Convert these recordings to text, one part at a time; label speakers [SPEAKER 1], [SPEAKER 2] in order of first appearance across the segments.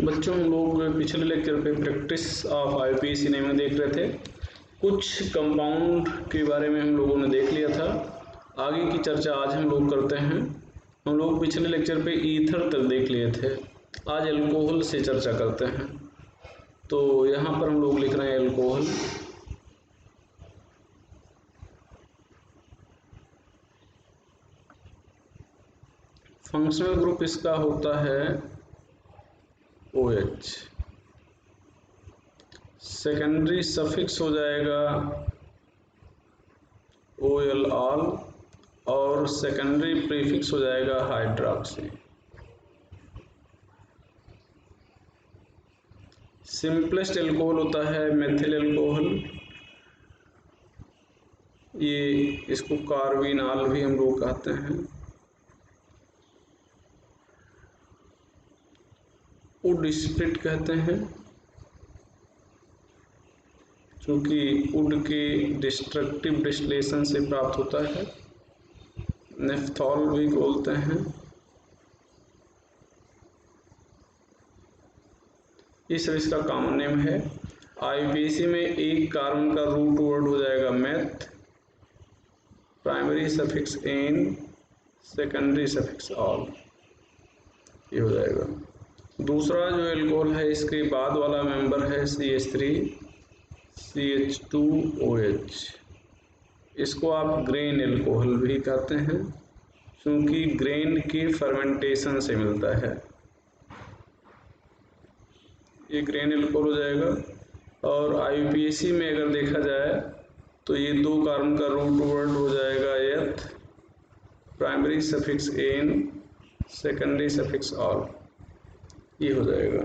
[SPEAKER 1] बच्चों, हम लोग पिछले लेक्चर पे प्रैक्टिस ऑफ IUPAC नेम देख रहे थे। कुछ कंपाउंड के बारे में हम लोगों ने देख लिया था। आगे की चर्चा आज हम लोग करते हैं। हम लोग पिछले लेक्चर पे ईथर तक देख लिए थे, आज अल्कोहल से चर्चा करते हैं। तो यहाँ पर हम लोग लिख रहे हैं अल्कोहल। फंक्शनल ग्रुप इसका होता है OH। सेकेंडरी सफिक्स हो जाएगा OL ऑल और सेकेंडरी प्रीफिक्स हो जाएगा हाइड्रॉक्सी। सिंपलेस्ट अल्कोहल होता है मेथिल अल्कोहल। ये इसको कार्बिनॉल भी हम लोग कहते हैं। वुड स्प्रिट कहते हैं, क्योंकि वुड के डिस्ट्रक्टिव डिस्टिलेशन से प्राप्त होता है। नेफ्थॉल भी बोलते हैं। ये सब इसका कॉमन नेम है। IUPAC में एक कार्बन का रूट वर्ड हो जाएगा meth, primary suffix ane, secondary suffix ol, ये हो जाएगा। दूसरा जो अल्कोहल है, इसके बाद वाला मेंबर है CH3 CH2OH। इसको आप ग्रेन अल्कोहल भी कहते हैं, क्योंकि ग्रेन के फर्मेंटेशन से मिलता है। ये ग्रेन अल्कोहल हो जाएगा। और IUPAC में अगर देखा जाए तो ये दो कार्बन का रूट वर्ड हो जाएगा eth, primary suffix ane, secondary suffix ol, ये हो जाएगा।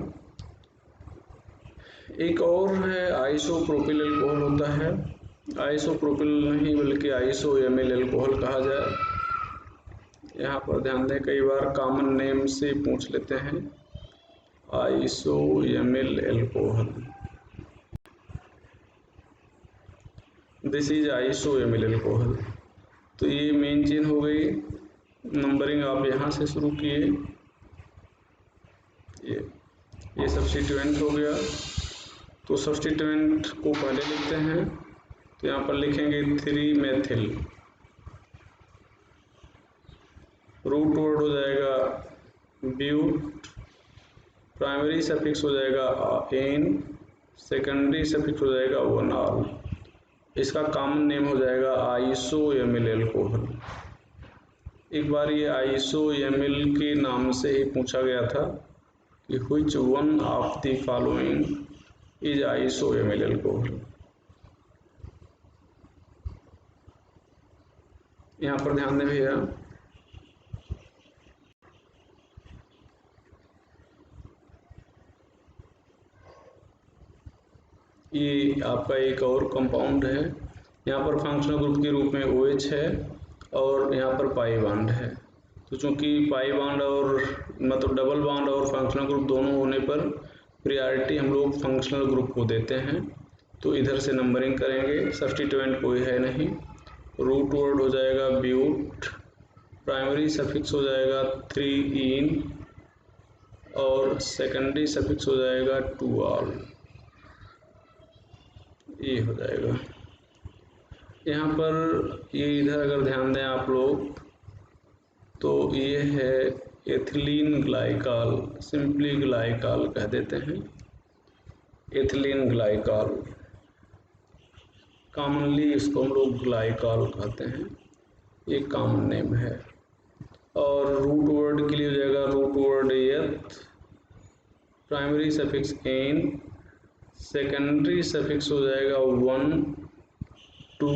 [SPEAKER 1] एक और है आइसोप्रोपिल अल्कोहल होता है। आइसोप्रोपिल नहीं बल्कि आइसोएमिल अल्कोहल कहा जाए। यहाँ पर ध्यान दें, कई बार कॉमन नेम से पूछ लेते हैं। आइसोएमिल alcohol, this is isoamyl alcohol. तो ये मेन चेन हो गई। नंबरिंग आप यहाँ से शुरू किए। ये सब्स्टिट्यूएंट हो गया। तो सब्स्टिट्यूएंट को पहले लिखते हैं, तो यहाँ पर लिखेंगे 3 मेथिल। रूट वर्ड हो जाएगा ब्यूट, प्राइमरी सफिक्स हो जाएगा एन, सेकेंडरी सफिक्स हो जाएगा वनॉल। इसका कॉमन नेम हो जाएगा आइसोएमिल अल्कोहल। एक बार ये आइसोएमिल के नाम से ही पूछा गया था कि which one of the following is isoamyl alcohol. यहाँ पर ध्यान दें भैया, ये आपका एक और कंपाउंड है। यहाँ पर फंक्शनल ग्रुप के रूप में OH है और यहाँ पर पाई बॉन्ड है। तो चूंकि पाई बॉन्ड और मतलब डबल बॉन्ड और फंक्शनल ग्रुप दोनों होने पर प्रायोरिटी हम लोग फंक्शनल ग्रुप को देते हैं। तो इधर से नंबरिंग करेंगे। सब्स्टिट्यूएंट कोई है नहीं। रूट वर्ड हो जाएगा ब्यूट, प्राइमरी सफिक्स हो जाएगा 3 और सेकेंडरी सफिक्स हो जाएगा 2 ऑल, ये हो जाएगा। यहाँ पर ये इधर अगर ध्यान दें आप लोग, तो ये है एथिलीन ग्लाइकॉल, सिंपली ग्लाइकॉल कह देते हैं। एथिलीन ग्लाइकॉल, कॉमनली इसको हम लोग ग्लाइकॉल कहते हैं। ये कॉमन नेम है। और रूट वर्ड के लिए हो जाएगा root word eth, primary suffix ane, secondary suffix हो जाएगा 1,2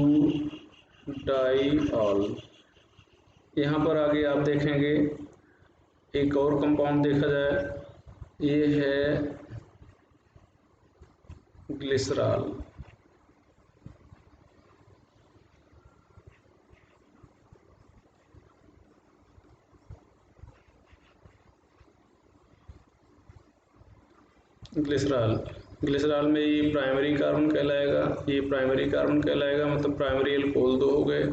[SPEAKER 1] डाइऑल। यहाँ पर आगे आप देखेंगे एक और कंपाउंड देखा जाए, ये है ग्लिसरॉल। ग्लिसरॉल में ये प्राइमरी कार्बन कहलाएगा, ये प्राइमरी कार्बन कहलाएगा, मतलब प्राइमरी अल्कोहल 2 हो गए।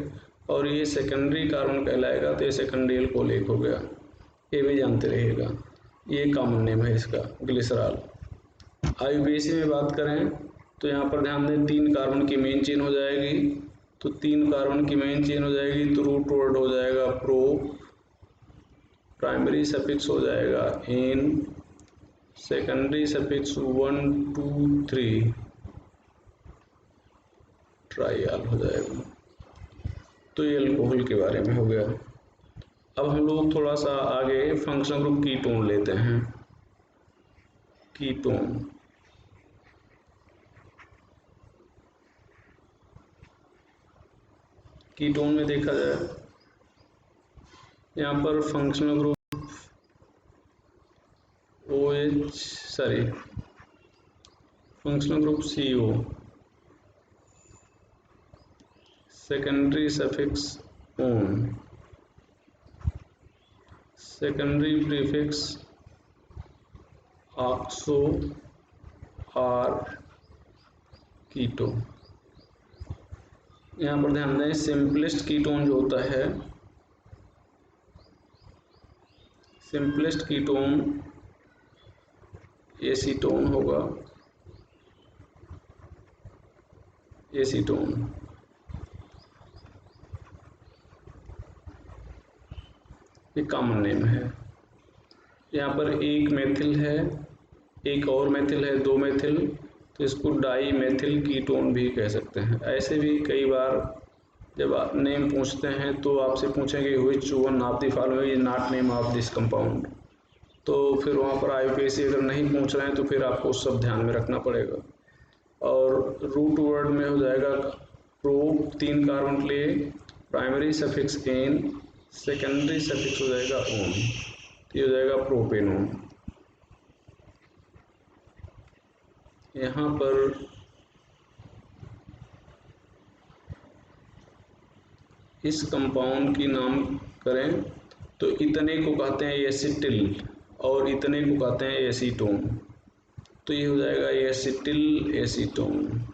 [SPEAKER 1] और ये सेकेंडरी कार्बन कहलाएगा, तो ये सेकेंडरी अल्कोहल 1 हो गया। ये भी जानते रहिएगा। ये कॉमन नेम है इसका, ग्लिसरॉल। IUPAC में बात करें तो यहाँ पर ध्यान दें 3 कार्बन की मेन चेन हो जाएगी, तो 3 कार्बन की मेन चेन हो जाएगी तो रूट वर्ड हो जाएगा प्रो, प्राइमरी सफिक्स हो जाएगा एन, सेकेंडरी सफिक्स 1 2 3 ट्राइल हो जाएगा। तो ये अल्कोहल के बारे में हो गया। अब हम लोग थोड़ा सा आगे फंक्शनल ग्रुप कीटोन लेते हैं। कीटोन, कीटोन में देखा जाए यहाँ पर functional group functional group CO, secondary suffix one, secondary prefix oxo or keto. यहाँ पर ध्यान दें सिंपलेस्ट कीटोन जो होता है, सिंपलेस्ट कीटोन एसीटोन होगा, एसीटोन। ये कॉमन नेम है। यहाँ पर एक मेथिल है, एक और मेथिल है, 2 मेथिल, तो इसको डाई मेथिल कीटोन भी कह सकते हैं। ऐसे भी कई बार जब आप नेम पूछते हैं तो आपसे पूछेंगे which one of the following is not name of this compound, तो फिर वहाँ पर IUPAC अगर नहीं पूछ रहे हैं तो फिर आपको सब ध्यान में रखना पड़ेगा। और रूट वर्ड में हो जाएगा प्रो, 3 कार्बन के लिए primary suffix ane, secondary suffix हो जाएगा ओन, ये हो जाएगा प्रोपेनोन। यहाँ पर इस कंपाउंड की नाम करें तो इतने को कहते हैं एसिटिल और इतने को कहते हैं एसीटोन, तो ये हो जाएगा एसिटिल एसीटोन।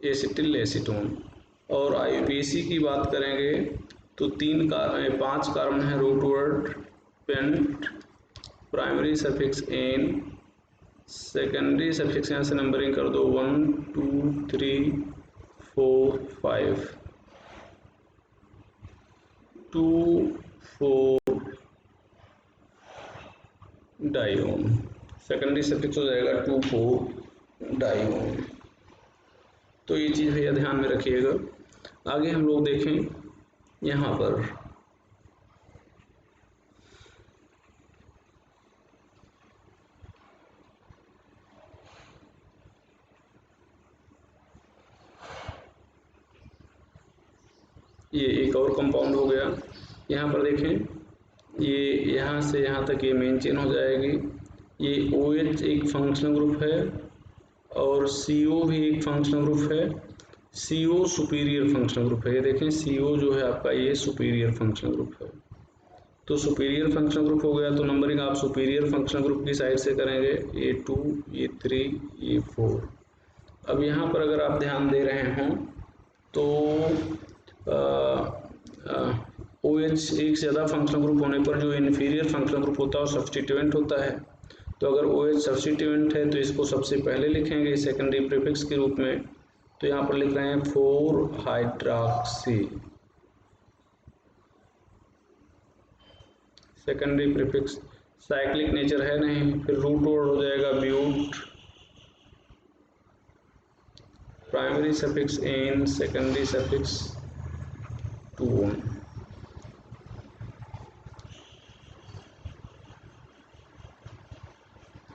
[SPEAKER 1] Acetyl acetone. और IUPAC की बात करेंगे तो 5 कार्बन है root word pent, primary suffix ane, secondary suffix यहाँ से नंबरिंग कर दो 1 2 3 4 5 2 4 डाइओन, सेकेंडरी सफिक्स हो जाएगा 2 4 डाइओन। तो ये चीज़ भैया ध्यान में रखिएगा। आगे हम लोग देखें यहाँ पर ये एक और कंपाउंड हो गया। यहाँ पर देखें ये यहाँ से यहाँ तक ये मेन चेन हो जाएगी। ये OH एक फंक्शनल ग्रुप है और CO भी एक फंक्शनल ग्रुप है। CO सुपीरियर फंक्शनल ग्रुप है। ये देखें CO जो है आपका ये सुपीरियर फंक्शनल ग्रुप है। तो सुपीरियर फंक्शनल ग्रुप हो गया तो नंबरिंग आप सुपीरियर फंक्शनल ग्रुप की साइड से करेंगे, ये 2 ये 3 ये 4। अब यहाँ पर अगर आप ध्यान दे रहे हों तो OH एक से ज़्यादा फंक्शनल ग्रुप होने पर जो इन्फीरियर फंक्शनल ग्रुप होता है वो सब्स्टिट्यूएंट होता है। तो अगर OH सब्स्टिट्यूएंट है तो इसको सबसे पहले लिखेंगे सेकेंडरी प्रीफिक्स के रूप में, तो यहाँ पर लिख रहे हैं 4 hydroxy, secondary prefix cyclic nature है नहीं, फिर रूट वर्ड हो जाएगा but, primary suffix ane, secondary suffix 2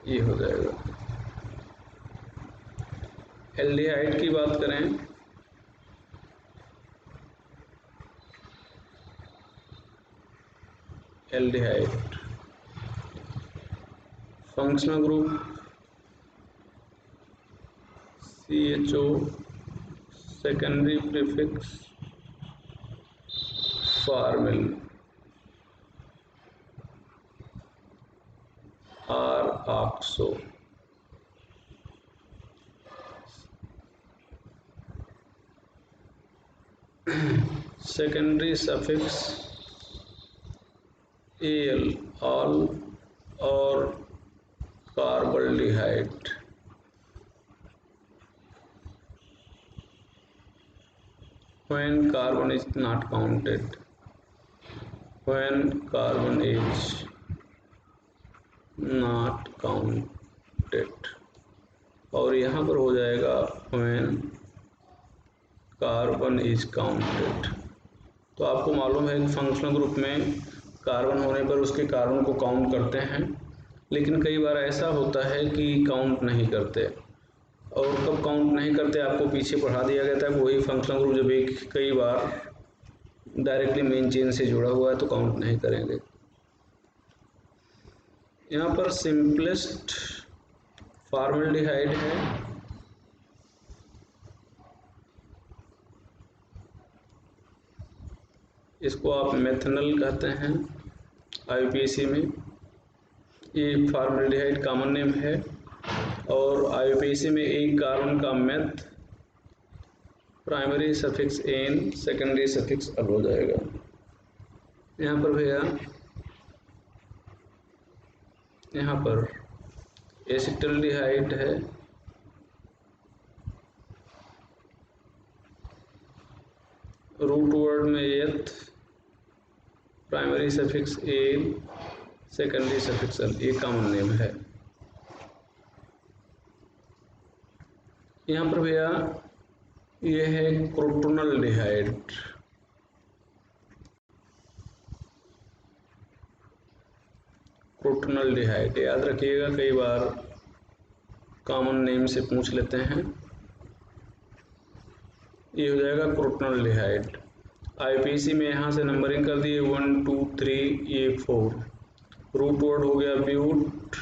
[SPEAKER 1] ये हो जाएगा। एल्डिहाइड की बात करें aldehyde functional group CHO, secondary prefix formyl, R oxo, secondary suffix al ol और carbaldehyde when carbon is not counted, when carbon is not counted, और यहाँ पर हो जाएगा when carbon is counted। तो आपको मालूम है कि फंक्शनल ग्रुप में कार्बन होने पर उसके कार्बन को काउंट करते हैं, लेकिन कई बार ऐसा होता है कि काउंट नहीं करते, और कब काउंट नहीं करते आपको पीछे पढ़ा दिया गया था। वही फंक्शनल ग्रुप जब एक कई बार डायरेक्टली मेन चेन से जुड़ा हुआ है तो काउंट नहीं करेंगे। यहाँ पर सिंपलेस्ट फॉर्मल्डिहाइड है, इसको आप मेथनल कहते हैं आईयूपीएसी में। ये फॉर्मल्डिहाइड कॉमन नेम है, और आईयूपीएसी में एक कार्बन का meth primary suffix ane secondary suffix al हो जाएगा। यहाँ पर भैया यहाँ पर एसिटल्डिहाइड है, रूट वर्ड में eth primary suffix ane secondary suffix al, ये कॉमन नेम है। यहाँ पर भैया ये है क्रोटोनल्डिहाइड, क्रोटोनल्डिहाइड याद रखिएगा, कई बार कॉमन नेम से पूछ लेते हैं। ये हो जाएगा क्रोटोनल्डिहाइड। आईपीसी में यहाँ से नंबरिंग कर दिए 1 2 3, ये 4। रूट वर्ड हो गया ब्यूट,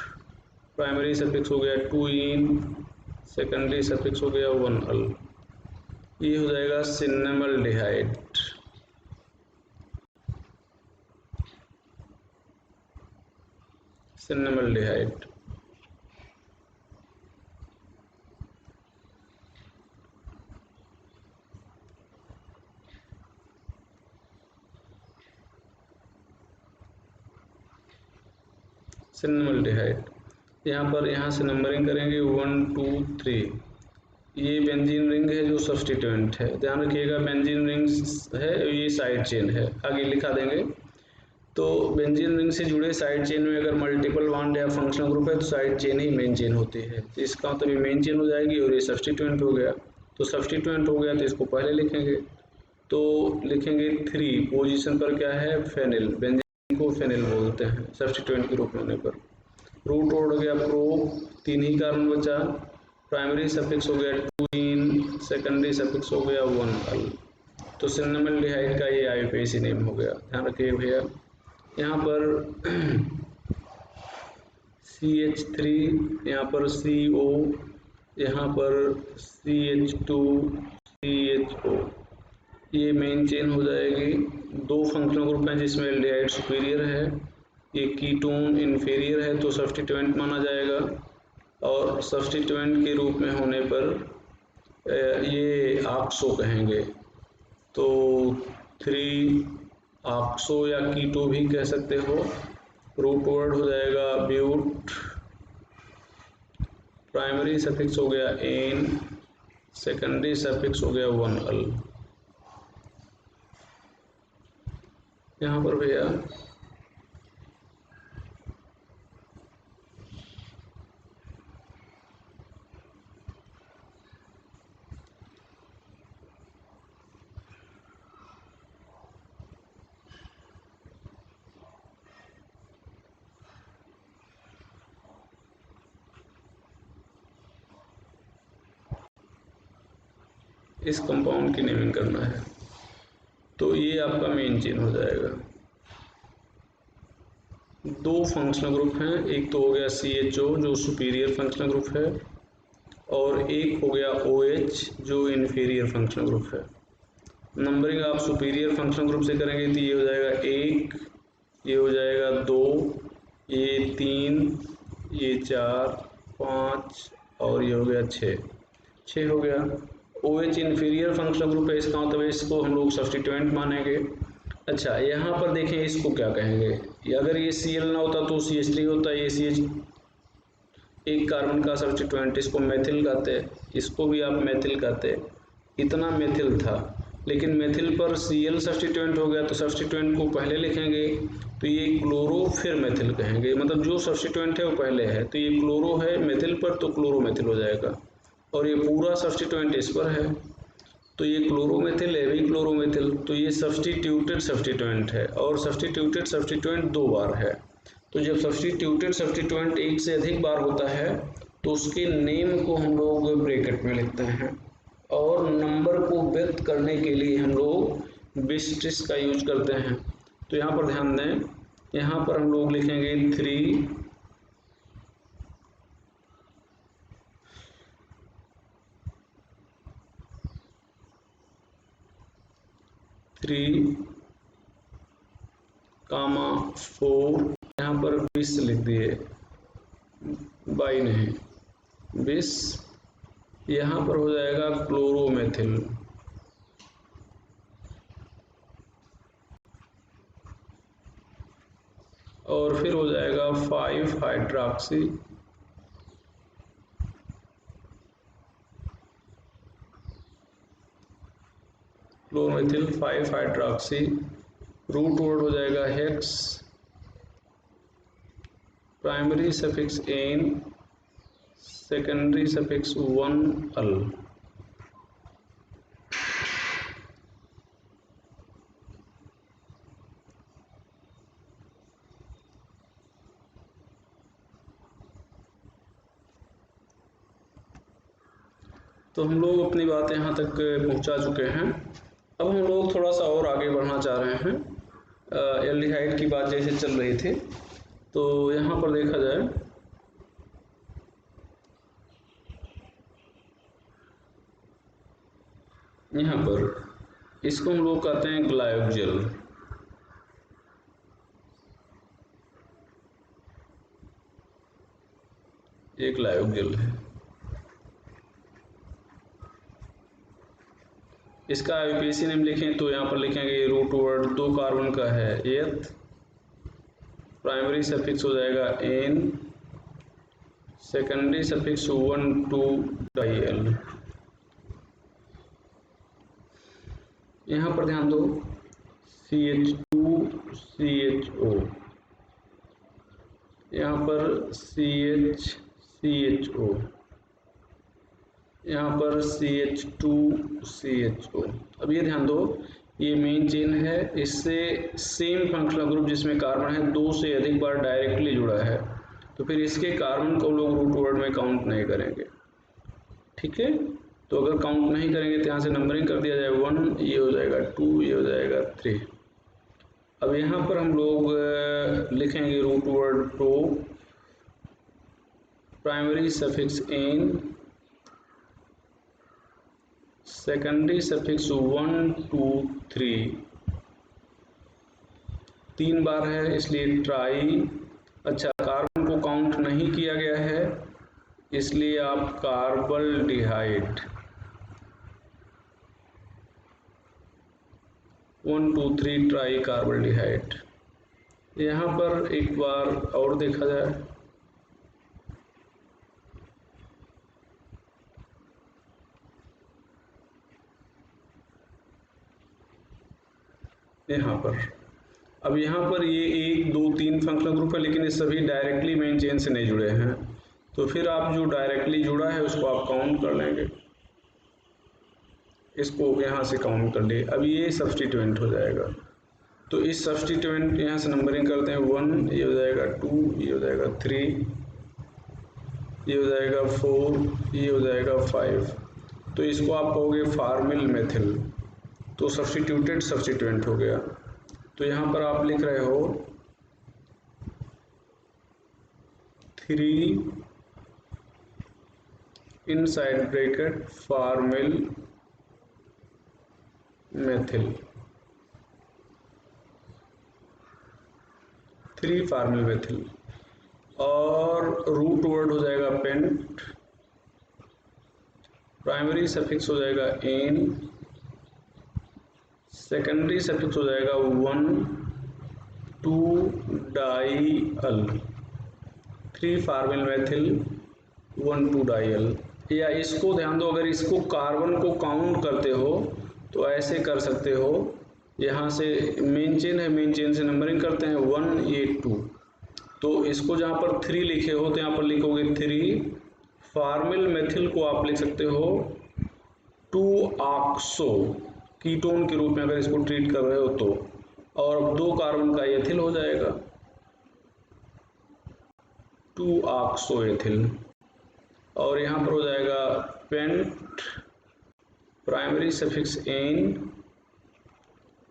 [SPEAKER 1] प्राइमरी सफिक्स हो गया 2 इन, सेकेंडरी सफिक्स हो गया 1 अल। ये हो जाएगा सिनेमल्डिहाइड। सिनेमल्डिहाइड सिनेमल्डिहाइड। यहाँ से नंबरिंग करेंगे 1 2 3। ये बेंजीन रिंग है जो सब्स्टिट्यूएंट है, ध्यान रखिएगा बेंजीन रिंग है, ये साइड चेन है, आगे लिखा देंगे। तो बेंजीन रिंग से जुड़े साइड चेन में अगर मल्टीपल बॉन्ड या फंक्शनल ग्रुप है तो साइड चेन ही मेन चेन होती है। तो इसका मतलब ये मेन चेन हो जाएगी और ये सब्स्टिट्यूएंट हो गया। तो सब्स्टिट्यूएंट हो गया तो इसको पहले लिखेंगे, तो लिखेंगे 3 पोजीशन पर क्या है, फेनिल। बेंजीन को फेनिल बोलते हैं सब्स्टिट्यूएंट के रूप में होने पर। रूट वर्ड हो गया प्रो, 3 ही कार्बन बचा। प्राइमरी सफिक्स हो गया 2 इन, सेकेंडरी सफिक्स हो गया 1 अल। तो सिनेमल्डिहाइड का ये आईयूपीएसी नेम हो गया, ध्यान रखिए भैया। यहाँ पर CH3, यहाँ पर CO, यहाँ पर CH2 CHO, ये मेन चेन हो जाएगी। 2 फंक्शनल ग्रुप हैं जिसमें एल्डिहाइड सुपीरियर है, ये कीटोन इन्फीरियर है तो सब्स्टिट्यूएंट माना जाएगा, और सब्स्टिट्यूएंट के रूप में होने पर ये ऑक्सो कहेंगे। तो 3 ऑक्सो या कीटो भी कह सकते हो। रूट वर्ड हो जाएगा ब्यूट, प्राइमरी सफिक्स हो गया एन, सेकेंडरी सफिक्स हो गया 1 अल। यहाँ पर भैया इस कंपाउंड की नेमिंग करना है, तो ये आपका मेन चेन हो जाएगा। 2 फंक्शनल ग्रुप हैं, एक तो हो गया CHO जो सुपीरियर फंक्शनल ग्रुप है, और एक हो गया OH जो इन्फीरियर फंक्शनल ग्रुप है। नंबरिंग आप सुपीरियर फंक्शनल ग्रुप से करेंगे तो ये हो जाएगा 1, ये हो जाएगा 2, ये 3, ये 4 5 और ये हो गया 6 हो गया। OH इन्फीरियर फंक्शनल ग्रुप है, इसका मतलब इसको हम लोग सब्स्टिट्यूएंट मानेंगे। अच्छा, यहाँ पर देखें इसको क्या कहेंगे, अगर ये Cl ना होता तो CH3 होता, ये CH एक कार्बन का सब्स्टिट्यूएंट, इसको मेथिल कहते हैं, इसको भी आप मेथिल कहते हैं। इतना मेथिल था, लेकिन मेथिल पर Cl सब्स्टिट्यूएंट हो गया तो सब्स्टिट्यूएंट को पहले लिखेंगे, तो ये क्लोरो फिर मेथिल कहेंगे, मतलब जो सब्स्टिट्यूएंट है वो पहले है, तो ये क्लोरो है मेथिल पर तो क्लोरोमेथिल हो जाएगा, और ये पूरा सब्स्टिट्यूएंट इस पर है तो ये क्लोरोमेथिल है भी क्लोरोमेथिल, तो ये सब्स्टिट्यूटेड सब्स्टिट्यूएंट है, और सब्स्टिट्यूटेड सब्स्टिट्यूएंट 2 बार है। तो जब सब्स्टिट्यूटेड सब्स्टिट्यूएंट एक से अधिक बार होता है तो उसके नेम को हम लोग ब्रैकेट में लिखते हैं, और नंबर को व्यक्त करने के लिए हम लोग बिस्ट्रिस का यूज करते हैं। तो यहाँ पर ध्यान दें, यहाँ पर हम लोग लिखेंगे 3,4, यहाँ पर 20 लिख दिए, 22 नहीं 20, यहाँ पर हो जाएगा क्लोरोमेथिल, और फिर हो जाएगा 5 hydroxy, chloromethyl 5 hydroxy, root word हो जाएगा hex, primary suffix ane, secondary suffix 1 al. तो हम लोग अपनी बात यहाँ तक पहुँचा चुके हैं। अब हम लोग थोड़ा सा और आगे बढ़ना चाह रहे हैं। एल्डिहाइड की बात जैसे चल रही थी, तो यहाँ पर देखा जाए यहाँ पर इसको हम लोग कहते हैं ग्लाइकोजेल। ये ग्लाइकोजेल है, इसका आईयूपीएसी नेम लिखें तो यहाँ पर लिखेंगे रूट वर्ड 2 कार्बन का है एथ, प्राइमरी सफिक्स हो जाएगा एन, सेकेंडरी सफिक्स 1,2-डाई-एल। यहाँ पर ध्यान दो CH2CHO, यहाँ पर CHCHO, यहाँ पर CH2CHO। अब ये ध्यान दो, ये मेन चेन है, इससे सेम फंक्शनल ग्रुप जिसमें कार्बन है 2 से अधिक बार डायरेक्टली जुड़ा है, तो फिर इसके कार्बन को लोग रूट वर्ड में काउंट नहीं करेंगे, ठीक है। तो अगर काउंट नहीं करेंगे तो यहाँ से नंबरिंग कर दिया जाए 1, ये हो जाएगा 2, ये हो जाएगा 3। अब यहाँ पर हम लोग लिखेंगे root word 2, primary suffix ane, secondary suffix 1, 2, 3, 3 बार है इसलिए ट्राई। अच्छा, कार्बन को काउंट नहीं किया गया है इसलिए आप कार्बल्डिहाइड 1, 2, 3 ट्राई कार्बल्डिहाइड। यहाँ पर एक बार और देखा जाए, यहाँ पर अब यहाँ पर ये 1, 2, 3 फंक्शनल ग्रुप है, लेकिन ये सभी डायरेक्टली मेन चेन से नहीं जुड़े हैं, तो फिर आप जो डायरेक्टली जुड़ा है उसको आप काउंट कर लेंगे, इसको यहाँ से काउंट कर लिए। अब ये सब्स्टिट्यूएंट हो जाएगा, तो इस सब्स्टिट्यूएंट यहाँ से नंबरिंग करते हैं 1, ये हो जाएगा 2, ये हो जाएगा 3, ये हो जाएगा 4, ये हो जाएगा 5, तो इसको आप कहोगे फार्मिल मेथिल, तो सब्स्टिट्यूटेड सब्स्टिट्यूएंट हो गया। तो यहाँ पर आप लिख रहे हो 3 inside bracket formyl methyl, 3 formyl methyl, और रूट वर्ड हो जाएगा पेंट, प्राइमरी सफिक्स हो जाएगा एन, सेकेंडरी सफिक्स हो जाएगा 1,2-डाई-अल, 3-फॉर्मिल-मेथिल 1,2-डाई-अल। या इसको ध्यान दो, अगर इसको कार्बन को काउंट करते हो तो ऐसे कर सकते हो, यहाँ से मेन चेन है, मेन चेन से नंबरिंग करते हैं 1 ये 2, तो इसको जहाँ पर 3 लिखे हो तो यहाँ पर लिखोगे 3, फॉर्मिल मेथिल को आप लिख सकते हो 2-ऑक्सो, कीटोन के रूप में अगर इसको ट्रीट कर रहे हो तो, और 2 कार्बन का एथिल हो जाएगा 2-ऑक्सो एथिल। और यहाँ पर हो जाएगा pent, primary suffix ane,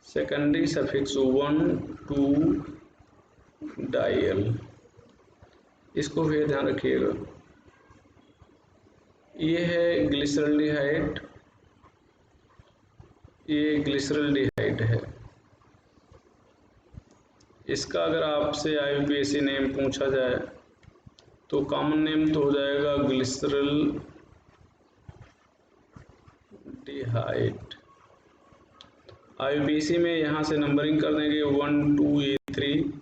[SPEAKER 1] secondary suffix 1,2-डाई-अल। इसको भी ध्यान रखिएगा। ये है ग्लिसरल्डिहाइड, ये ग्लिसरल्डिहाइड है। इसका अगर आपसे IUPAC नेम पूछा जाए तो कॉमन नेम तो हो जाएगा ग्लिसरल्डिहाइड। IUPAC में यहाँ से नंबरिंग कर देंगे 1 2 ये 3,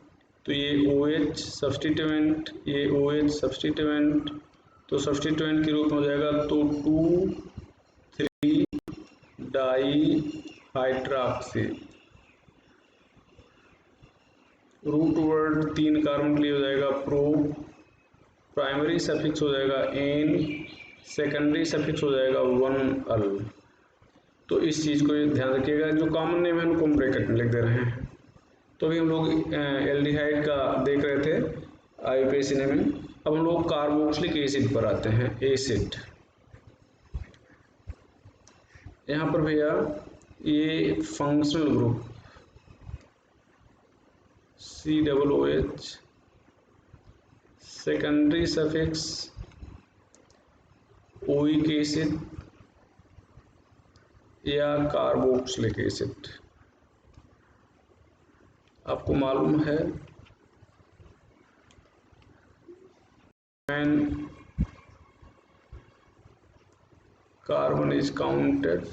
[SPEAKER 1] तो ये OH सब्स्टिट्यूएंट, ये OH सब्स्टिट्यूएंट, तो सब्स्टिट्यूएंट के रूप में हो जाएगा तो 2,3-डाई-हाइड्रॉक्सी। रूट वर्ड 3 कार्बन के लिए हो जाएगा प्रो, प्राइमरी सफिक्स हो जाएगा एन, सेकेंडरी सफिक्स हो जाएगा 1-अल। तो इस चीज़ को ध्यान रखिएगा, जो कॉमन नेम है उनको हम ब्रैकेट में लिख दे रहे हैं। तो अभी हम लोग एल्डिहाइड का देख रहे थे IUPAC नेम में। अब हम लोग कार्बोक्सिलिक एसिड पर आते हैं। एसिड यहाँ पर भैया ये functional group COOH, secondary suffix oic acid या कार्बोक्सिलिक एसिड। आपको मालूम है when carbon is counted,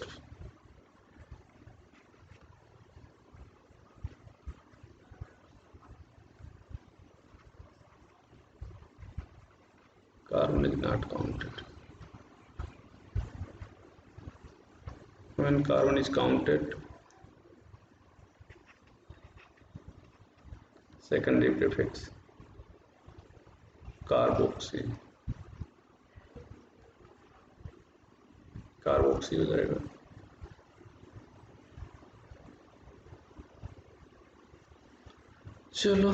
[SPEAKER 1] carbon is not counted. When carbon is counted, secondary prefix carboxy, carboxy हो जाएगा। चलो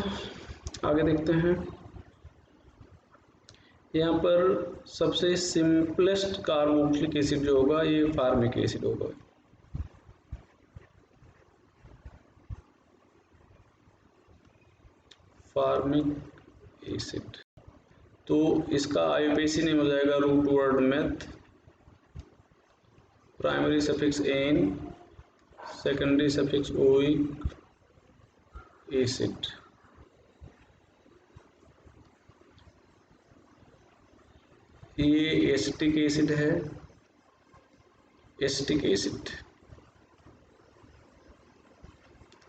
[SPEAKER 1] आगे देखते हैं। यहाँ पर सबसे सिंपलेस्ट कार्बोक्सिलिक एसिड जो होगा ये फार्मिक एसिड होगा। फार्मिक एसिड, तो इसका IUPAC नेम हो जाएगा root word meth, primary suffix ane, secondary suffix oic acid. ये एसिटिक एसिड है, एसिटिक एसिड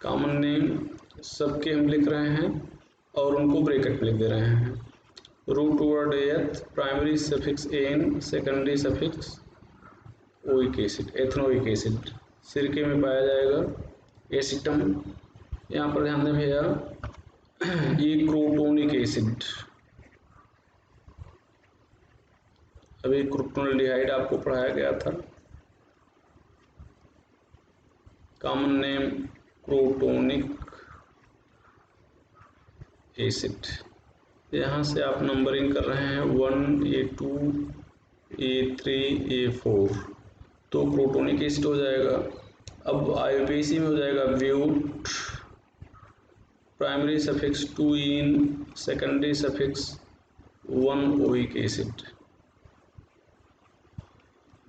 [SPEAKER 1] कॉमन नेम सबके हम लिख रहे हैं और उनको ब्रैकेट में लिख दे रहे हैं। Root word eth, primary suffix ane, secondary suffix oic acid, ethanoic acid सिरके में पाया जाएगा। एसिटम, यहाँ पर ध्यान दें भैया ये क्रोटोनिक एसिड, अभी क्रोटोनल्डिहाइड आपको पढ़ाया गया था, कॉमन नेम क्रोटोनिक एसिड। यहाँ से आप नंबरिंग कर रहे हैं 1 ये 2 ये 3 ये 4, तो क्रोटोनिक एसिड हो जाएगा। अब IUPAC में हो जाएगा but, primary suffix 2 ene, secondary suffix 1 oic acid.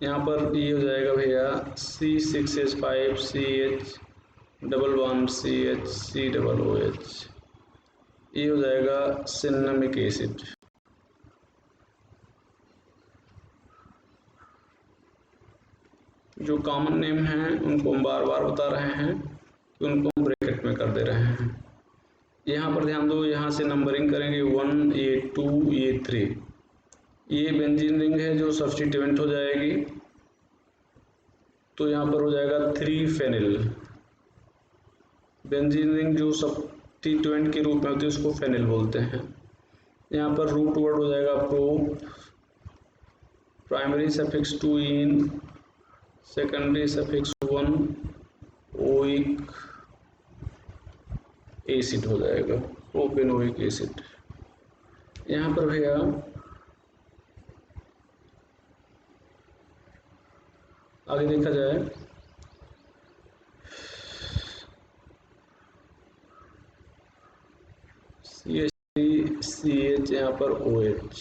[SPEAKER 1] यहाँ पर ये हो जाएगा भैया C6H5CH double bond CH COOH, ये हो जाएगा सिनेमिक एसिड। जो कॉमन नेम हैं उनको हम बार बार बता रहे हैं कि उनको हम ब्रैकेट में कर दे रहे हैं। यहाँ पर ध्यान दो, यहाँ से नंबरिंग करेंगे 1 ये 2 ये 3। ये बेंजीन रिंग है जो सब्स्टिट्यूएंट हो जाएगी, तो यहाँ पर हो जाएगा 3 फेनिल। बेंजीन रिंग जो सब्स्टिट्यूएंट के रूप में होती है उसको फेनिल बोलते हैं। यहाँ पर रूट वर्ड हो जाएगा prop, primary suffix 2 ene, secondary suffix 1 oic acid हो जाएगा, प्रोपेनोइक एसिड। यहाँ पर भैया आगे देखा जाए CH यहाँ पर OH,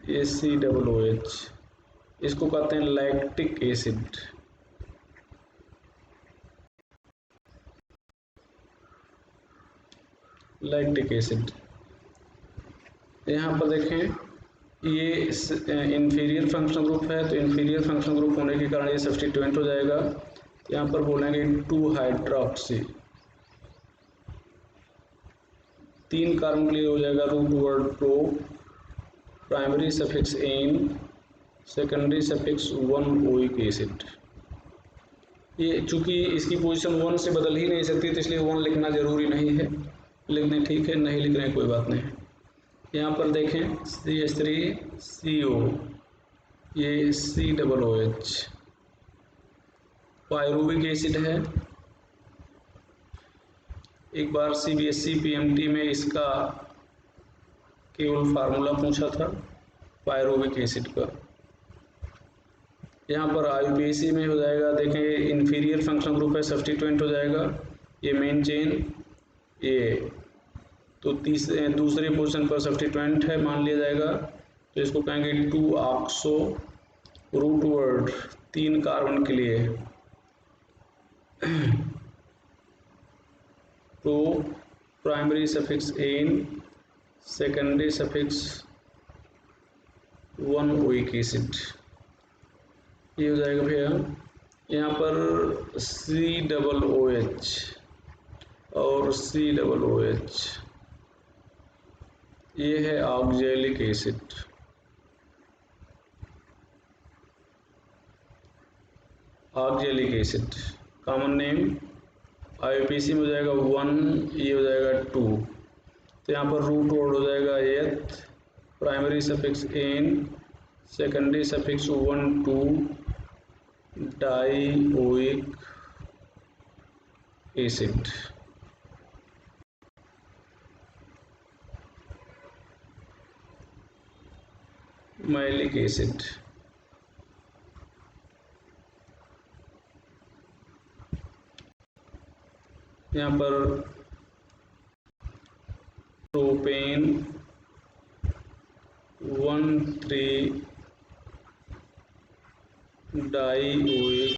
[SPEAKER 1] ये COOH, इसको कहते हैं लैक्टिक एसिड। लैक्टिक एसिड यहाँ पर देखें, ये इंफीरियर फंक्शनल ग्रुप है, तो इंफीरियर फंक्शनल ग्रुप होने के कारण ये सब्स्टिट्यूएंट हो जाएगा। यहाँ पर बोलेंगे 2 हाइड्रोक्सी, 3 कार्बन के लिए हो जाएगा root word pro, primary suffix ane, secondary suffix 1 oic acid. ये चूंकि इसकी पोजीशन 1 से बदल ही नहीं सकती, तो इसलिए 1 लिखना जरूरी नहीं है, लिखने ठीक है, नहीं लिख रहे हैं कोई बात नहीं। यहाँ पर देखें CH3CO, ये COOH पायरुविक एसिड है। एक बार CBSE PMT में इसका केवल फार्मूला पूछा था पायरुविक एसिड का। यहाँ पर IUPAC में हो जाएगा, देखें इंफीरियर फंक्शनल ग्रुप है, सब्स्टिट्यूएंट हो जाएगा, ये मेन चेन, ये तो दूसरे पोजीशन पर सब्स्टिट्यूएंट है मान लिया जाएगा, तो इसको कहेंगे 2 ऑक्सो, रूट वर्ड 3 कार्बन के लिए pro, primary suffix ane, secondary suffix 1 oic acid. ये हो जाएगा भैया। यहाँ पर COOH और COOH, ये है oxalic acid. Oxalic acid common name IUPAC में हो जाएगा 1, ये हो जाएगा 2, तो यहाँ पर रूट वर्ड हो जाएगा eth, primary suffix ane, secondary suffix 1 2 dioic acid. Malic acid, यहाँ पर प्रोपेन 1,3 डाइओइक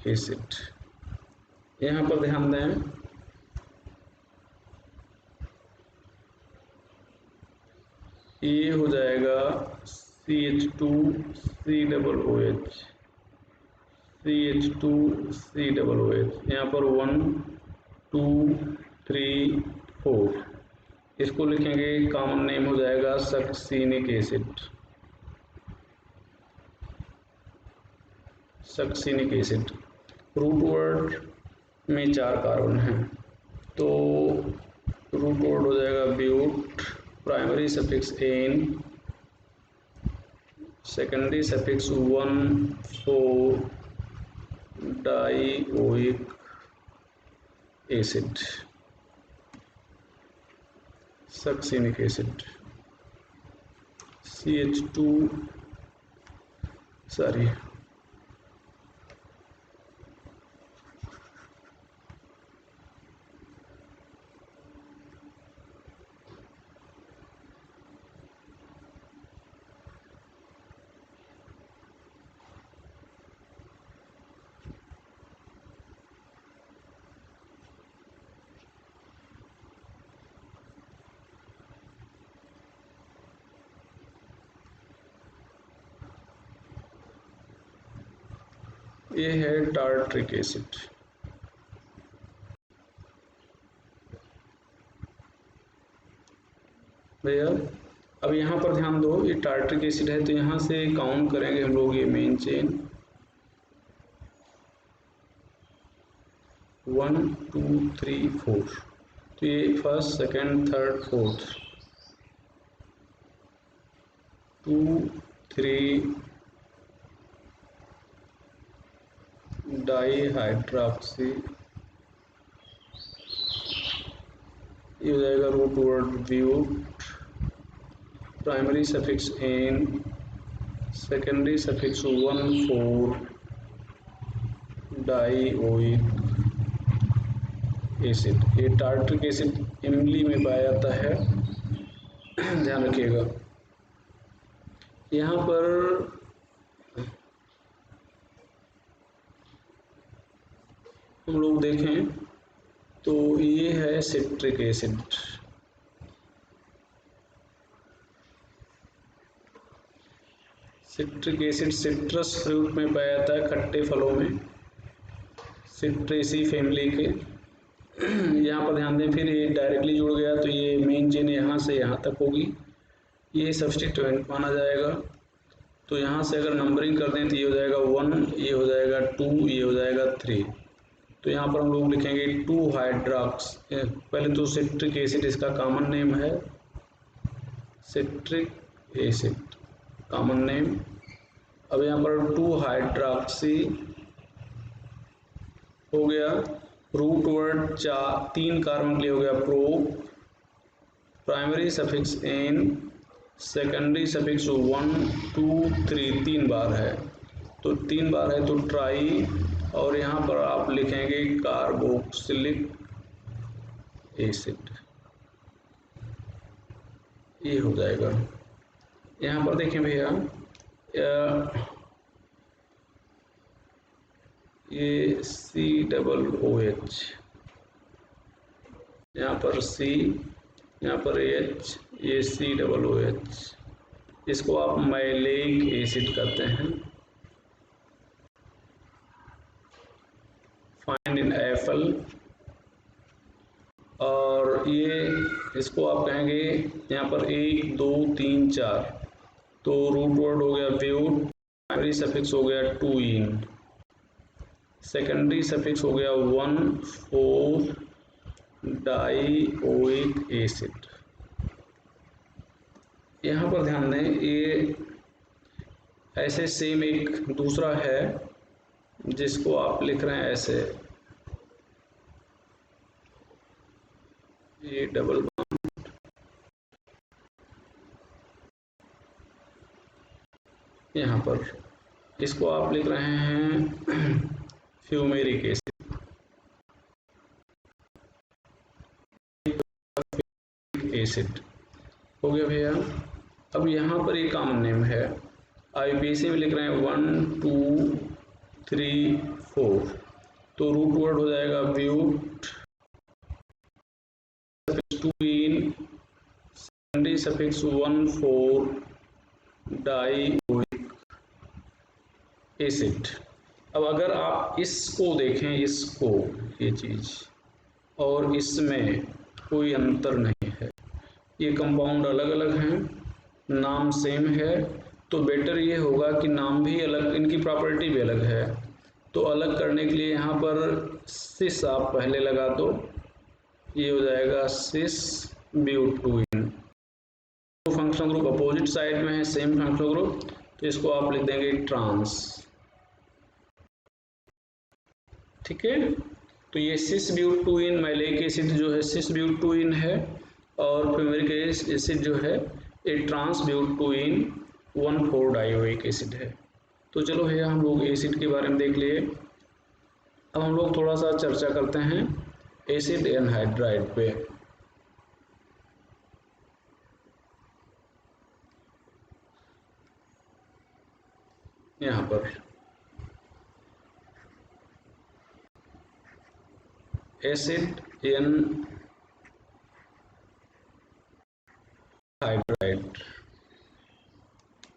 [SPEAKER 1] एसिड। यहाँ पर ध्यान दें, ये हो जाएगा CH2COOH, CH2COOH, यहाँ पर 1 2 3 4, इसको लिखेंगे कॉमन नेम हो जाएगा succinic acid. Succinic acid root word में 4 कार्बन हैं, तो रूट वर्ड हो जाएगा but, primary suffix ane, secondary suffix 1 4 dioic acid, succinic acid. CH2 sorry ये है टार्ट्रिक एसिड। भैया अब यहाँ पर ध्यान दो, ये टार्ट्रिक एसिड है तो यहाँ से काउंट करेंगे हम लोग ये मेन चेन 1 2 3 4। तो ये first second third fourth 2 3 di hydroxy, ये हो जाएगा root word but, primary suffix ane, secondary suffix 1,4 dioic acid. ये टार्ट्रिक एसिड इमली में पाया जाता है, ध्यान रखिएगा। यहाँ पर हम लोग देखें तो ये है citric acid. Citric acid citrus fruit में पाया जाता है, खट्टे फलों में, सिट्रेसी फैमिली के। यहाँ पर ध्यान दें, फिर ये डायरेक्टली जुड़ गया तो ये मेन चेन यहाँ से यहाँ तक होगी, ये सब्स्टिट्यूएंट माना जाएगा। तो यहाँ से अगर नंबरिंग कर दें तो ये हो जाएगा 1, ये हो जाएगा 2, ये हो जाएगा 3। तो यहाँ पर हम लोग लिखेंगे 2 हाइड्रॉक्स, पहले तो सिट्रिक एसिड इसका कॉमन नेम है, सिट्रिक एसिड कॉमन नेम। अब यहाँ पर 2 हाइड्रॉक्सी हो गया, रूट वर्ड 3 कार्बन के लिए हो गया pro, primary suffix ane, secondary suffix 1 2 3, 3 बार है तो 3 बार है तो ट्राई, और यहाँ पर आप लिखेंगे कार्बोक्सिलिक एसिड, ये हो जाएगा। यहाँ पर देखें भैया, ये COOH, यहाँ पर C, यहाँ पर H, ये COOH, इसको आप मैलेइक एसिड कहते हैं, फाइंड इन एफल। और ये इसको आप कहेंगे यहाँ पर 1 2 3 4, तो रूट वर्ड हो गया ब्यूट, प्राइमरी सफिक्स हो गया 2 इन, सेकेंडरी सफिक्स हो गया 1,4 डाईओइक एसिड। यहाँ पर ध्यान दें, ये ऐसे सेम एक दूसरा है जिसको आप लिख रहे हैं ऐसे, ये डबल बॉन्ड, यहाँ पर इसको आप लिख रहे हैं फ्यूमेरिक एसिड, एसिड हो गया भैया। अब यहाँ पर ये कॉमन नेम है, IUPAC में लिख रहे हैं 1 2 3 4, तो रूट वर्ड हो जाएगा but, 2 ene, secondary suffix 1,4 dioic acid. अब अगर आप इसको देखें, इसको, ये चीज़ और इसमें कोई अंतर नहीं है, ये कंपाउंड अलग अलग हैं, नाम सेम है, तो बेटर ये होगा कि नाम भी अलग, इनकी प्रॉपर्टी भी अलग है, तो अलग करने के लिए यहाँ पर सिस आप पहले लगा दो, ये हो जाएगा सिस ब्यूटूइन। तो फंक्शनल ग्रुप अपोजिट साइड में है, सेम फंक्शनल ग्रुप, तो इसको आप लिख देंगे ट्रांस, ठीक है। तो ये सिस ब्यूटूइन मैलेइक एसिड जो है सिस ब्यूटूइन है, और फ्यूमेरिक एसिड जो है ये ट्रांस ब्यूटूइन 1,4 डाईओइक एसिड है। तो चलो भैया हम लोग एसिड के बारे में देख लिए। अब हम लोग थोड़ा सा चर्चा करते हैं एसिड एनहाइड्राइड पे। यहाँ पर एसिड एनहाइड्राइड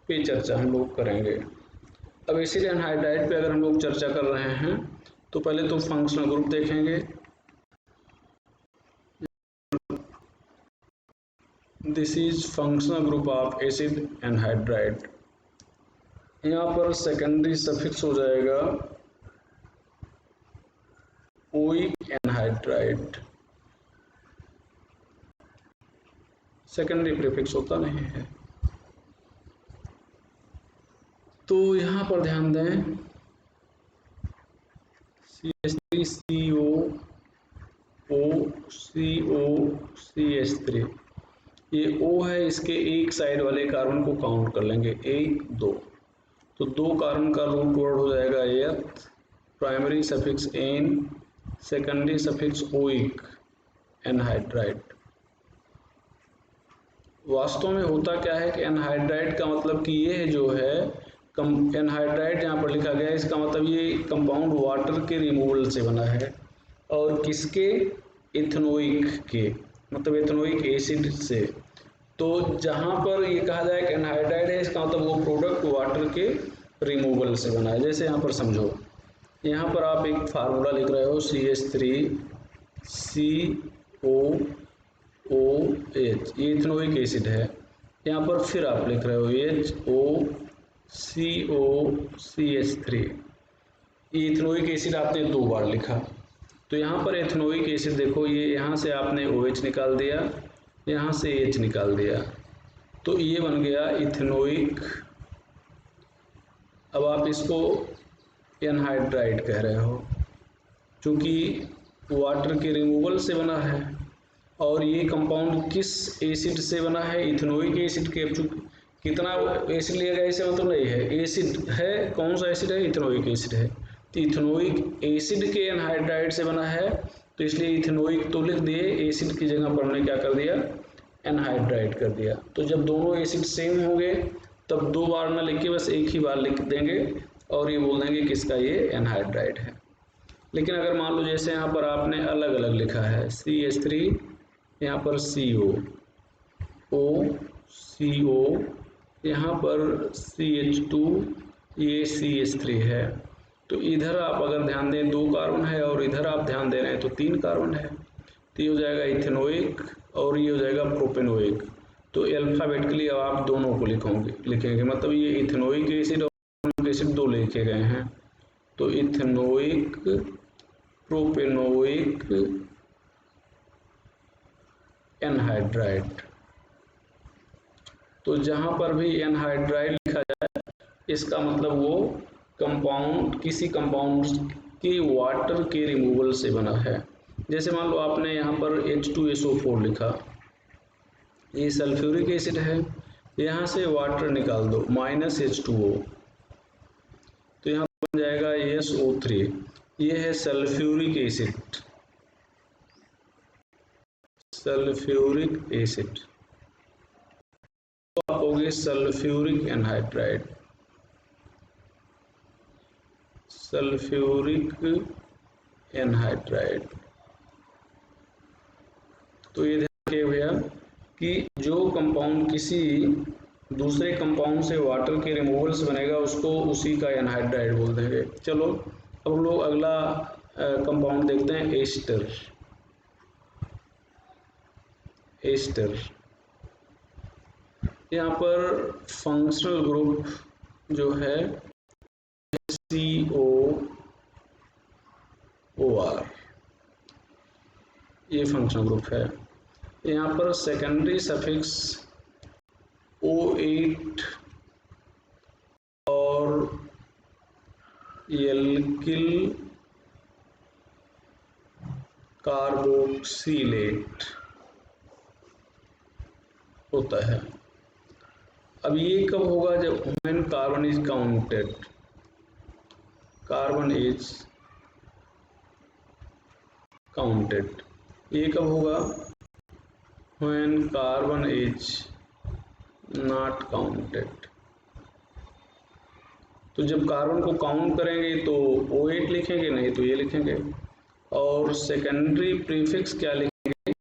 [SPEAKER 1] पे चर्चा हम लोग करेंगे। अब एसिड एनहाइड्राइड पे अगर हम लोग चर्चा कर रहे हैं तो पहले तो फंक्शनल ग्रुप देखेंगे। This is functional group of acid anhydride. यहाँ पर सेकेंडरी सफिक्स हो जाएगा ओइक एनहाइड्राइड, सेकेंडरी प्रीफिक्स होता नहीं है। तो यहाँ पर ध्यान दें CH3CO OCO CH3, ये O है, इसके एक साइड वाले कार्बन को काउंट कर लेंगे 1 2, तो 2 कार्बन का रूट वर्ड हो जाएगा eth, primary suffix ane, secondary suffix oic anhydride. वास्तव में होता क्या है कि एनहाइड्राइड का मतलब कि ये जो है एनहाइड्राइड यहाँ पर लिखा गया है, इसका मतलब ये कंपाउंड वाटर के रिमूवल से बना है, और किसके, इथेनोइक के, मतलब इथेनोइक एसिड से। तो जहाँ पर ये कहा जाए कि एनहाइड्राइड है, इसका मतलब वो प्रोडक्ट वाटर के रिमूवल से बना है। जैसे यहाँ पर समझो, यहाँ पर आप एक फार्मूला लिख रहे हो CH3COOH, ये इथेनोइक एसिड है। यहाँ पर फिर आप लिख रहे हो HOCOCH3, ये इथेनोइक एसिड आपने 2 बार लिखा। तो यहाँ पर इथेनोइक एसिड देखो, ये यहाँ से आपने OH निकाल दिया, यहाँ से H निकाल दिया, तो ये बन गया इथेनोइक। अब आप इसको एनहाइड्राइड कह रहे हो, क्योंकि वाटर के रिमूवल से बना है। और ये कंपाउंड किस एसिड से बना है, इथेनोइक एसिड के। कितना एसिड लिया गया इसे मतलब नहीं है, एसिड है, कौन सा एसिड है, इथेनोइक एसिड है। तो इथेनोइक एसिड के एनहाइड्राइड से बना है, तो इसलिए इथेनोइक तो लिख दिए, एसिड की जगह पर हमने क्या कर दिया, एनहाइड्राइड कर दिया। तो जब दोनों एसिड सेम होंगे तब 2 बार ना लिख के बस एक ही बार लिख देंगे और ये बोल देंगे किसका, ये एनहाइड्राइड है। लेकिन अगर मान लो जैसे यहाँ पर आपने अलग अलग लिखा है, CH3, यहाँ पर CO, OCO, यहाँ पर CH2, ये CH3 है। तो इधर आप अगर ध्यान दें 2 कार्बन है, और इधर आप ध्यान दे रहे हैं तो 3 कार्बन है। तो ये हो जाएगा इथेनोइक और ये हो जाएगा प्रोपेनोइक। तो अल्फाबेटिकली अब आप दोनों को लिखेंगे, मतलब ये इथेनोइक एसिड और प्रोपेनोइक एसिड 2 लिखे गए हैं। तो इथेनोइक, प्रोपेनोइक, एनहाइड्राइड। तो जहाँ पर भी एनहाइड्राइड लिखा जाए, इसका मतलब वो कंपाउंड किसी कंपाउंड की वाटर के रिमूवल से बना है। जैसे मान लो आपने यहाँ पर H2SO4 लिखा, ये सल्फ्यूरिक एसिड है, यहाँ से वाटर निकाल दो -H2O, तो यहाँ बन जाएगा SO3, ये है सल्फ्यूरिक एसिड, सल्फ्यूरिक एसिड। तो आप होगे सल्फ्यूरिक एनहाइड्राइड, सल्फ्यूरिक एनहाइड्राइड। तो ये ध्यान रखिए भैया कि जो कंपाउंड किसी दूसरे कंपाउंड से वाटर के रिमूवल से बनेगा उसको उसी का एनहाइड्राइड बोल देंगे। चलो अब हम लोग अगला कंपाउंड देखते हैं, एस्टर। एस्टर, यहाँ पर फंक्शनल ग्रुप जो है COOR, ये फंक्शनल ग्रुप है। यहाँ पर सेकेंडरी सफिक्स O8 और एल्किल कार्बोक्सिलेट होता है। अब ये कब होगा, जब when carbon is counted, carbon is counted, ये कब होगा, when carbon is not counted. तो जब कार्बन को काउंट करेंगे तो O8 लिखेंगे, नहीं तो ये लिखेंगे। और सेकेंडरी प्रीफिक्स क्या लिखेंगे,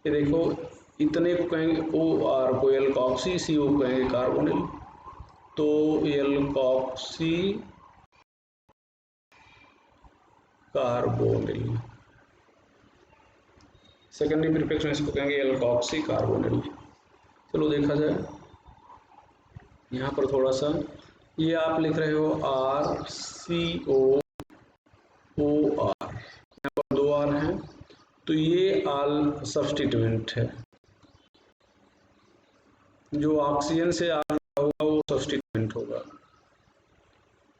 [SPEAKER 1] ये देखो, इतने को कहेंगे OR को एल्कोक्सी, CO को कहेंगे कार्बोनिल। तो एल्कोक्सी कार्बोनिल, सेकेंडरी प्रीफिक्स में इसको कहेंगे एल्कोक्सी कार्बोनिल। चलो देखा जाए, यहाँ पर थोड़ा सा ये आप लिख रहे हो RCOOR, यहाँ पर 2 R हैं, तो ये आल सब्स्टिट्यूएंट है। जो ऑक्सीजन से R होगा वो सब्स्टिट्यूएंट होगा,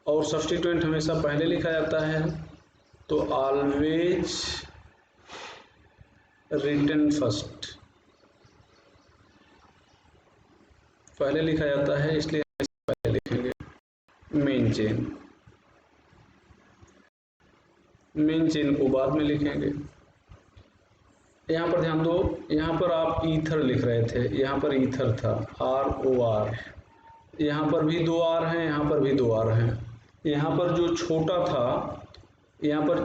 [SPEAKER 1] और सब्स्टिट्यूएंट हमेशा पहले लिखा जाता है, तो ऑलवेज रिटन फर्स्ट, पहले लिखा जाता है, इसलिए पहले लिखेंगे। मेन चेन को बाद में लिखेंगे। यहाँ पर ध्यान दो, यहाँ पर आप ईथर लिख रहे थे, यहाँ पर ईथर था ROR, यहाँ पर भी 2 R हैं, यहाँ पर भी 2 R हैं। यहाँ पर जो छोटा था, यहाँ पर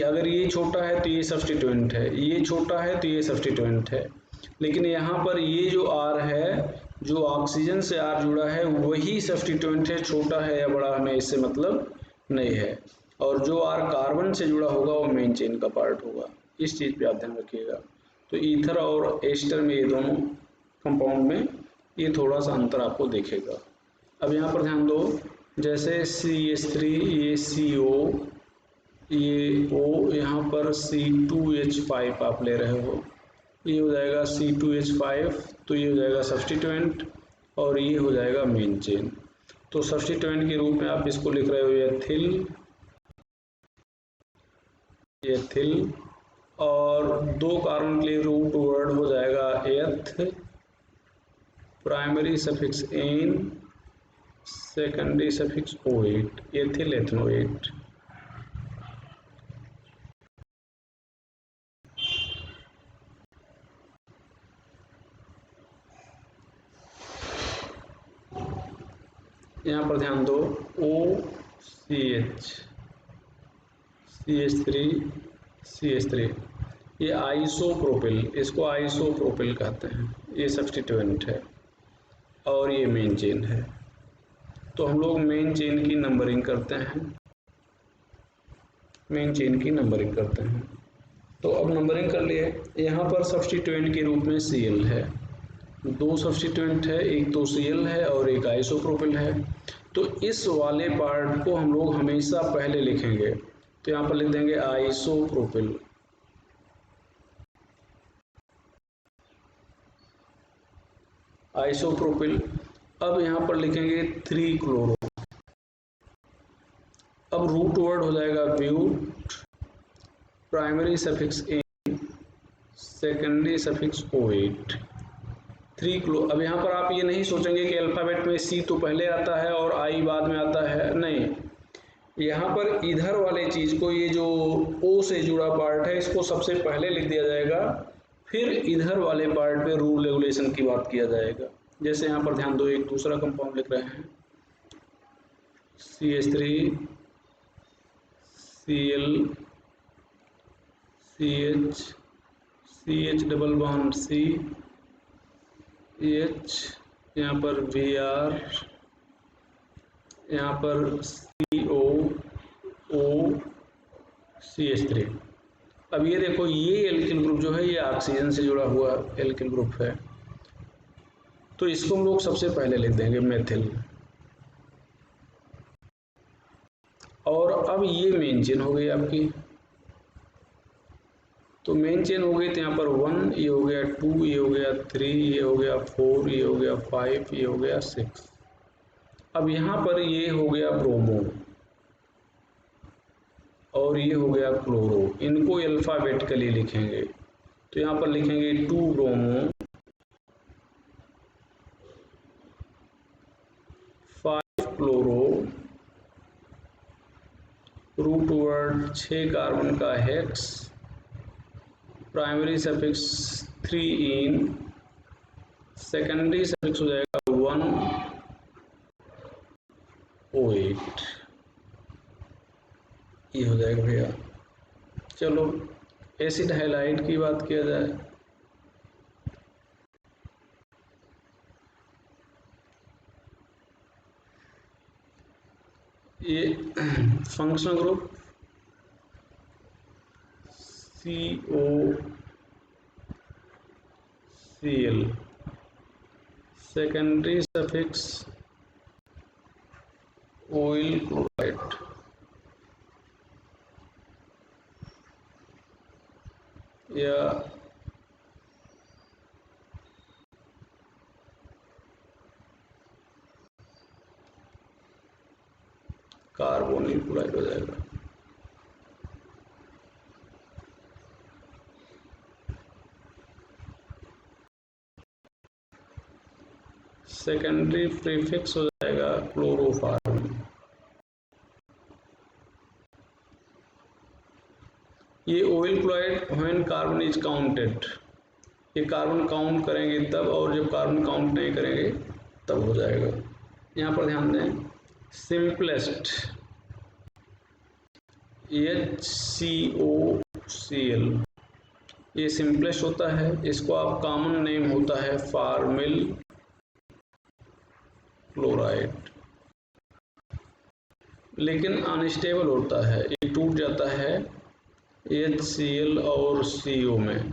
[SPEAKER 1] अगर ये छोटा है तो ये सब्स्टिट्यूएंट है, ये छोटा है तो ये सब्स्टिट्यूएंट है, लेकिन यहाँ पर ये जो R है, जो ऑक्सीजन से R जुड़ा है वही सब्स्टिट्यूएंट है, छोटा है या बड़ा हमें इससे मतलब नहीं है, और जो R कार्बन से जुड़ा होगा वो मेन चेन का पार्ट होगा। इस चीज़ पे आप ध्यान रखिएगा। तो ईथर और एस्टर में, ये दोनों कंपाउंड में ये थोड़ा सा अंतर आपको दिखेगा। अब यहाँ पर ध्यान दो, जैसे CH3, ये CO, ये O, यहाँ पर C2H5 आप ले रहे हो, ये हो जाएगा C2H5, तो ये हो जाएगा सब्स्टिट्यूएंट और ये हो जाएगा मेन चेन। तो सब्स्टिट्यूएंट के रूप में आप इसको लिख रहे हो एथिल, और 2 कार्बन के लिए रूट वर्ड हो जाएगा eth, primary suffix ane, secondary suffix oate, ethyl ethanoate. यहाँ पर ध्यान दो, OCH, CH3, ये आइसोप्रोपिल, इसको आइसोप्रोपिल कहते हैं, ये सब्स्टिट्यूएंट है और ये मेन चेन है। तो हम लोग मेन चेन की नंबरिंग करते हैं, तो अब नंबरिंग कर लिए। यहाँ पर सब्स्टिट्यूएंट के रूप में Cl है, 2 सब्स्टिट्यूएंट है, एक तो Cl है और एक आइसोप्रोपिल है। तो इस वाले पार्ट को हम लोग हमेशा पहले लिखेंगे, तो यहाँ पर लिख देंगे आइसोप्रोपिल। अब यहाँ पर लिखेंगे 3 क्लोरो, अब रूट वर्ड हो जाएगा but, primary suffix ane, secondary suffix OH, 3 क्लो। अब यहाँ पर आप ये नहीं सोचेंगे कि अल्फ़ाबेट में C तो पहले आता है और I बाद में आता है, नहीं, यहाँ पर इधर वाले चीज़ को, ये जो O से जुड़ा पार्ट है, इसको सबसे पहले लिख दिया जाएगा, फिर इधर वाले पार्ट पे रूल रेगुलेशन की बात किया जाएगा। जैसे यहाँ पर ध्यान दो, एक दूसरा कंपाउंड लिख रहे हैं, CH3, Cl, CH double bond C, H, यहाँ पर Vr, यहाँ पर CO, O, CH3। अब ये देखो, ये एल्किल ग्रुप जो है ये ऑक्सीजन से जुड़ा हुआ एल्किल ग्रुप है, तो इसको हम लोग सबसे पहले लिख देंगे मेथिल। और अब ये मेन चेन हो गई आपकी, तो मेन चेन हो गई, तो यहाँ पर 1, ये हो गया 2, ये हो गया 3, ये हो गया 4, ये हो गया 5, ये हो गया 6। अब यहाँ पर ये हो गया ब्रोमो और ये हो गया क्लोरो, इनको अल्फ़ाबेटिकली लिखेंगे, तो यहाँ पर लिखेंगे 2 bromo, 5 chloro, root word 6 carbon का hex, primary suffix 3 ene, secondary suffix हो जाएगा 1 OH, ये हो जाएगा भैया। चलो एसिड हैलाइड की बात किया जाए, functional group COCl, secondary suffix oyl chloride, या कार्बोनिल क्लोराइड हो जाएगा। सेकेंडरी प्रीफिक्स हो जाएगा क्लोरोफार्म। ये oil chloride when carbon is counted, ये कार्बन काउंट करेंगे तब, और जब कार्बन काउंट नहीं करेंगे तब हो जाएगा। यहाँ पर ध्यान दें, सिंपलेस्ट HCOCl, ये सिंपलेस्ट होता है, इसको आप कॉमन नेम होता है फार्मिल क्लोराइड, लेकिन अनस्टेबल होता है, ये टूट जाता है HCl और CO में।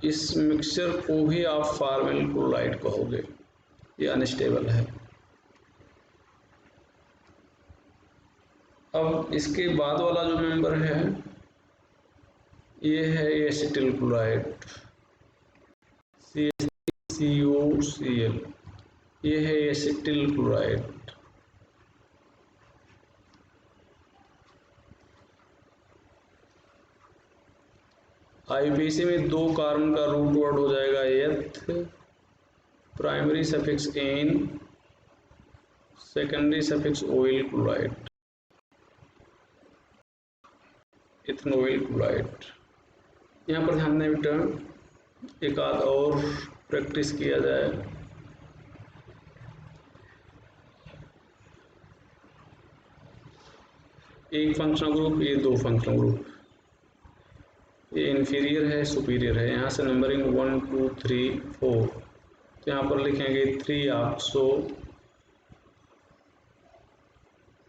[SPEAKER 1] इस मिक्सचर को भी आप फार्मिल क्लोराइड कहोगे, ये अनस्टेबल है। अब इसके बाद वाला जो मेंबर है ये है एसिटिल क्लोराइड, CaCOCl, ये है एसिटिल क्लोराइड। IUPAC में 2 कार्बन का रूट वर्ड हो जाएगा eth, primary suffix ane, secondary suffix oyl chloride, ethanoyl chloride. यहाँ पर ध्यान दें बेटा, एक आध और प्रैक्टिस किया जाए। एक फंक्शनल ग्रुप, ये 2 फंक्शनल ग्रुप, ये इन्फीरियर है सुपीरियर है। यहाँ से नंबरिंग 1 2 3 4, तो यहाँ पर लिखेंगे 3 ऑक्सो,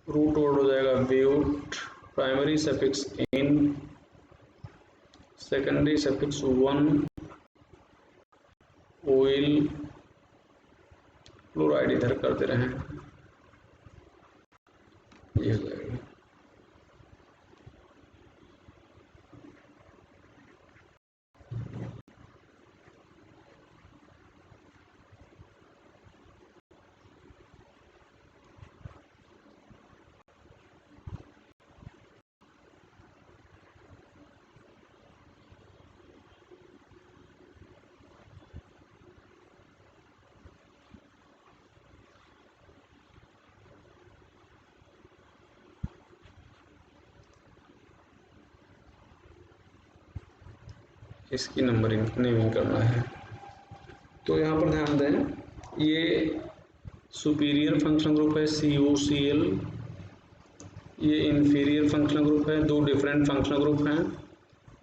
[SPEAKER 1] रूट वर्ड हो जाएगा but, primary suffix ene, secondary suffix 1 oyl chloride, इधर कर दे रहे हैं, ये हो जाएगा। इसकी नंबरिंग नेमिंग करना है। तो यहाँ पर ध्यान दें, ये सुपीरियर फंक्शनल ग्रुप है COCl, ये इन्फीरियर फंक्शनल ग्रुप है, 2 डिफरेंट फंक्शनल ग्रुप हैं।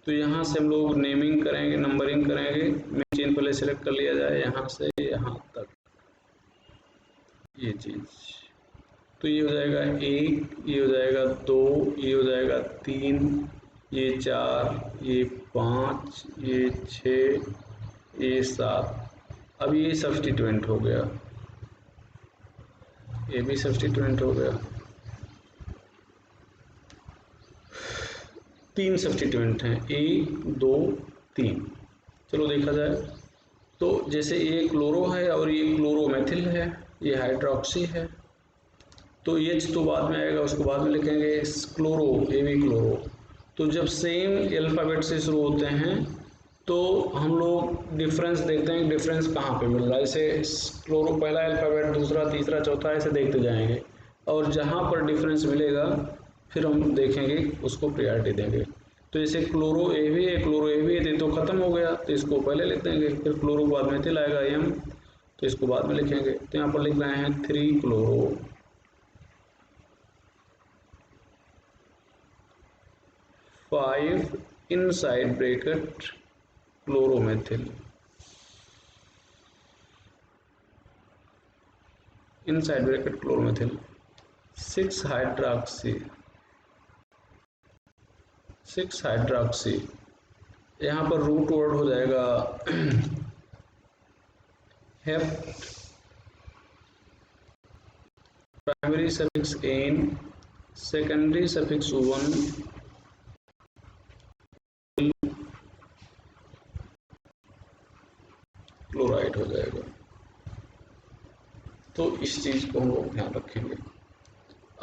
[SPEAKER 1] तो यहाँ से हम लोग नेमिंग करेंगे, नंबरिंग करेंगे। मेन चेन पहले सेलेक्ट कर लिया जाए, यहाँ से यहाँ तक ये चीज़। तो ये हो जाएगा 1, ये हो जाएगा 2, ये हो जाएगा 3, ये 4, ये 5, ये 6, ये 7। अब ये सब्स्टिट्यूएंट हो गया, ये भी सब्स्टिट्यूएंट हो गया। 3 सब्स्टिट्यूएंट हैं, 1 2 3। चलो देखा जाए, तो जैसे ये क्लोरो है और ये क्लोरोमेथिल है, ये हाइड्रोक्सी है, तो H तो बाद में आएगा, उसको बाद में लिखेंगे क्लोरो, ये भी क्लोरो। तो जब सेम अल्फ़ाबेट से शुरू होते हैं तो हम लोग डिफरेंस देखते हैं, डिफरेंस कहाँ पे मिल रहा है। जैसे क्लोरो पहला अल्फ़ाबेट, दूसरा, तीसरा, चौथा, ऐसे देखते जाएंगे, और जहाँ पर डिफरेंस मिलेगा फिर हम देखेंगे, उसको प्रायोरिटी देंगे। तो जैसे क्लोरो ए भी है, क्लोरो ए भी है, तो ख़त्म हो गया, तो इसको पहले लिख देंगे। फिर क्लोरो बाद में मेथिल आएगा M, तो इसको बाद में लिखेंगे। तो यहाँ पर लिख रहे हैं 3 chloro 5 inside bracket chloromethyl, inside bracket chloromethyl. 6 hydroxy, 6 hydroxy, यहाँ पर रूट वर्ड हो जाएगा hept, primary suffix ane, secondary suffix one, chloride हो जाएगा। तो इस चीज को हम लोग ध्यान रखेंगे।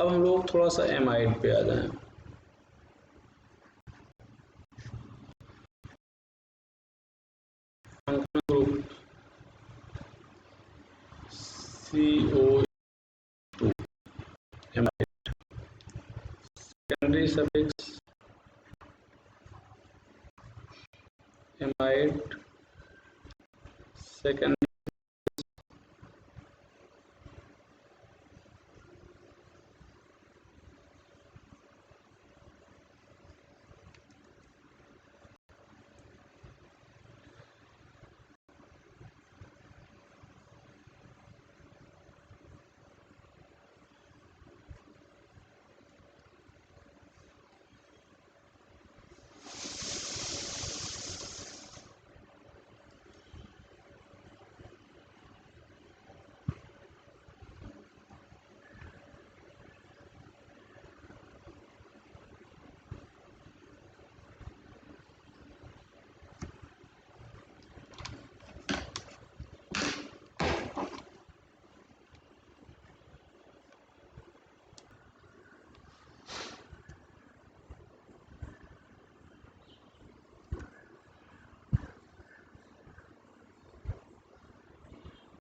[SPEAKER 1] अब हम लोग थोड़ा सा एमाइड पे आ जाएं। Group CO2 amide, secondary suffix amide, second